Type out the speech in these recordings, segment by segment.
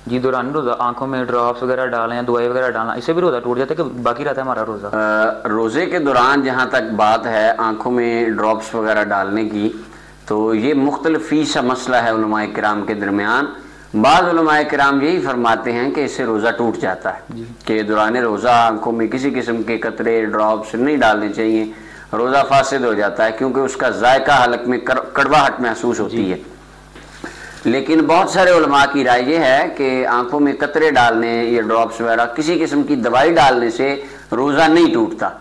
जी दौरान रोज़ा आंखों में ड्रॉप्स वगैरह डालें या दवाई वगैरह डालना, इससे भी रोज़ा टूट जाता है कि बाकी रहता है हमारा रोज़ा? रोज़े के दौरान जहाँ तक बात है आंखों में ड्रॉप्स वगैरह डालने की, तो ये मुख्तलिफ फ़ी सा मसला है उलमाए किराम के दरमियान। बाद उलमाए किराम यही फरमाते हैं कि इससे रोज़ा टूट जाता है कि दौरान रोज़ा आंखों में किसी किस्म के कतरे ड्रॉप्स नहीं डालने चाहिए, रोज़ा फासिद हो जाता है क्योंकि उसका जायका हलक में कड़वाहट महसूस होती है। लेकिन बहुत सारे उलमा की राय ये है कि आंखों में कतरे डालने या ड्रॉप्स वगैरह किसी किस्म की दवाई डालने से रोज़ा नहीं टूटता।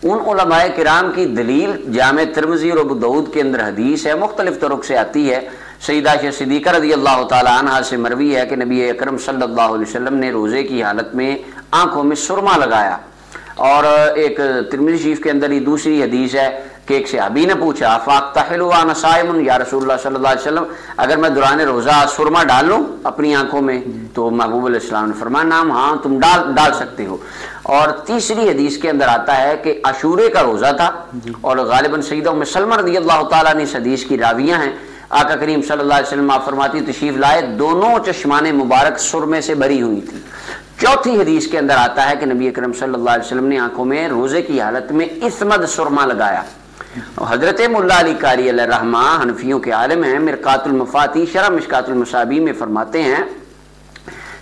उन उलमाए किराम की दलील जामे तिरमिज़ी और अबू दाऊद के अंदर हदीस है, मुख्तलिफ तुरुक से आती है। सईदा सिद्दीक़ा रज़ियल्लाहु ताला अन्हा से मरवी है कि नबी अकरम सल्लल्लाहु अलैहि वसल्लम ने रोज़े की हालत में आंखों में सुरमा लगाया। और एक तिरमिज़ी शरीफ के अंदर ही दूसरी हदीस है कि एक सहाबी ने पूछा फ़ाक़्तहिलु वाना साइमुन या रसूलुल्लाह सल्लल्लाहु अलैहि वसल्लम, अगर मैं दौरान रोज़ा सुरमा डाल लूँ अपनी आंखों में? तो महबूब अलैहिस्सलाम ने फरमाया नाम, हाँ तुम डाल सकते हो। और तीसरी हदीस के अंदर आता है कि आशूरे का रोज़ा था और गालिबन सईदा उम्मे सलमा रज़ियल्लाहु ताला ने इस हदीस की रावियाँ हैं। आका करीम सल्लल्लाहु अलैहि वसल्लम फरमाती तशरीफ लाए, दोनों चश्माने मुबारक सुरमे से भरी हुई थी। चौथी हदीस के अंदर आता है कि नबी अकरम सल्लल्लाहु अलैहि वसल्लम ने आंखों में रोज़े की हालत में इस्मद सुरमा लगाया। हजरत मुल्ला अली कारी अलैहिर्रहमा हनफियों के आलिम हैं, मिरकातुल मफाती शरह मिशकातुल मसाबी में फरमाते हैं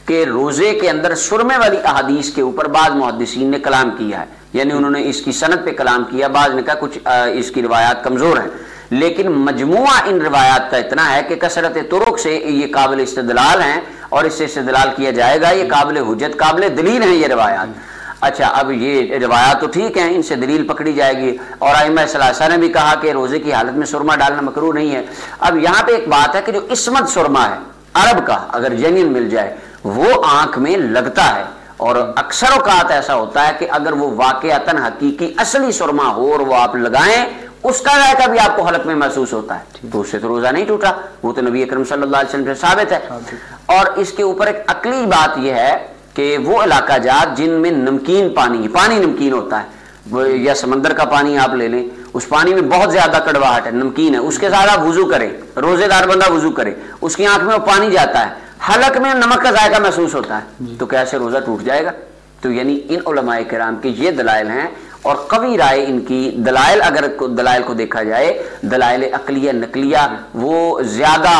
कि रोज़े के अंदर सुरमे वाली अहादीस के ऊपर बाद मुहद्दिसीन ने कलाम किया है, यानी उन्होंने इसकी सनद पे कलाम किया। बाद ने कहा कुछ इसकी रिवायात कमज़ोर हैं, लेकिन मजमुआ इन रिवायात का इतना है कि कसरत तुरुक से ये काबिल इस्तेदलाल हैं और इससे इस्तेदलाल किया जाएगा। ये काबिल हुज्जत काबिल दलील हैं ये रिवायात। अच्छा, अब ये रिवायात तो ठीक है, इनसे दलील पकड़ी जाएगी। और आइमा सलासा ने भी कहा कि रोज़े की हालत में सुरमा डालना मकरूह नहीं है। अब यहाँ पे एक बात है कि जो इस्मत सुरमा है अरब का, अगर जेन्युइन मिल जाए वो आंख में लगता है, और अक्सर औकात ऐसा होता है कि अगर वो वाक़अतन हकीकी असली सुरमा हो और वो आप लगाएं, उसका जायका भी आपको हलक में महसूस होता है, तो उससे तो रोज़ा नहीं टूटा, वो तो नबी अकरम सल्लल्लाहु अलैहि वसल्लम से साबित है। और इसके ऊपर एक अकली बात यह है कि वो इलाका जात जिनमें नमकीन पानी नमकीन होता है, या समंदर का पानी आप ले लें, उस पानी में बहुत ज्यादा कड़वाहट है, नमकीन है, उसके साथ आप वुजू करें, रोजेदार बंदा वुजू करे, उसकी आंख में वो पानी जाता है, हलक में नमक का जायका महसूस होता है, तो कैसे रोजा टूट जाएगा? तो यानी इन उलमाए किराम के ये दलाइल हैं। और कवी राय इनकी दलाइल, अगर दलाइल को देखा जाए, दलाइल अकलिया नकलिया वो ज्यादा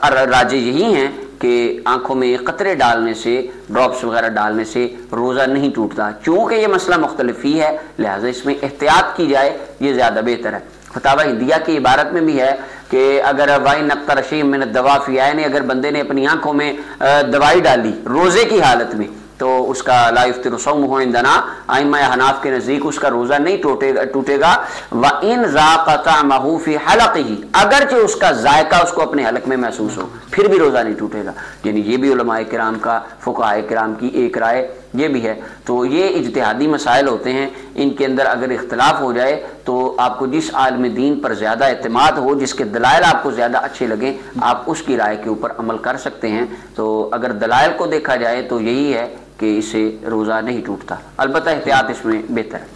राजे यही हैं कि आंखों में कतरे डालने से, ड्रॉप्स वगैरह डालने से रोज़ा नहीं टूटता। चूँकि ये मसला मुख्तलिफ ही है, लिहाजा इसमें एहतियात की जाए, ये ज़्यादा बेहतर है। फतावा हिंदिया की इबारत में भी है कि अगर वाई नक्तर शीम में दवा फ़िया ने, अगर बंदे ने अपनी आंखों में दवाई डाली रोज़े की हालत में, तो उसका ला युफ्तिरु सौमुहु इंदना, आइमा हनाफ के नज़दीक उसका रोज़ा नहीं टूटेगा। व इन ज़ाक़ा तअमहु फ़ी हलक़िही, अगरचे उसका जायका उसको अपने हलक में महसूस हो, फिर भी रोज़ा नहीं टूटेगा। यानी ये भी उलमाए किराम का, फुक़हाए किराम की एक राय ये भी है। तो ये इज्तिहादी मसाइल होते हैं, इनके अंदर अगर इख्तलाफ हो जाए तो आपको जिस आलिम दीन पर ज़्यादा एतमाद हो, जिसके दलाइल आपको ज़्यादा अच्छे लगें, आप उसकी राय के ऊपर अमल कर सकते हैं। तो अगर दलाइल को देखा जाए तो यही है कि इससे रोज़ा नहीं टूटता, अलबत्ता एहतियात इसमें बेहतर है।